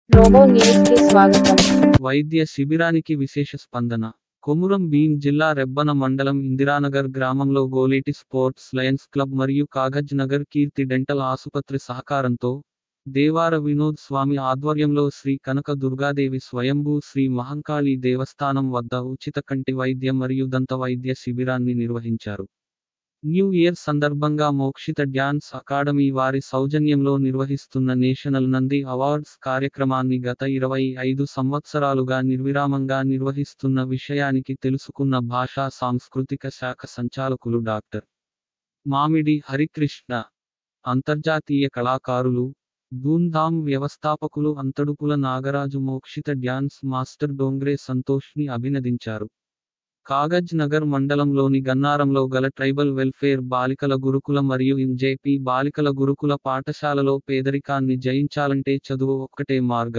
Robo న్యూస్‌కి స్వాగతం. వైద్య శిబిరానికి విశేష స్పందన. కొమురం భీం జిల్లా రెబ్బన మండలం ఇందిరానగర్ గ్రామంలో గోలేటి స్పోర్ట్స్ లయన్స్ క్లబ్ మరియు కాగజ్ నగర్ కీర్తి డెంటల్ ఆసుపత్రి సహకారంతో దేవార వినోద్ స్వామి ఆధ్వర్యంలో శ్రీ కనక దుర్గాదేవి స్వయంభూ శ్రీ మహంకాళి దేవస్థానం వద్ద ఉచిత కంటి వైద్య మరియు దంత వైద్య శిబిరాన్ని నిర్వహించారు. న్యూ ఇయర్ సందర్భంగా మోక్షిత డ్యాన్స్ అకాడమీ వారి సౌజన్యంలో నిర్వహిస్తున్న నేషనల్ నంది అవార్డ్స్ కార్యక్రమాన్ని గత 25 సంవత్సరాలుగా నిర్విరామంగా నిర్వహిస్తున్న విషయానికి తెలుసుకున్న భాషా సాంస్కృతిక శాఖ సంచాలకులు డాక్టర్ మామిడి హరికృష్ణ, అంతర్జాతీయ కళాకారులు, ధూమ్ధామ్ వ్యవస్థాపకులు అంతడుపుల నాగరాజు మోక్షిత డ్యాన్స్ మాస్టర్ డోంగ్రే సంతోష్ని అభినందించారు. కాగజ్ నగర్ మండలంలోని గన్నారంలో గల ట్రైబల్ వెల్ఫేర్ బాలికల గురుకుల మరియు ఎంజేపీ బాలికల గురుకుల పాఠశాలలో పేదరికాన్ని జయించాలంటే చదువు ఒక్కటే మార్గం.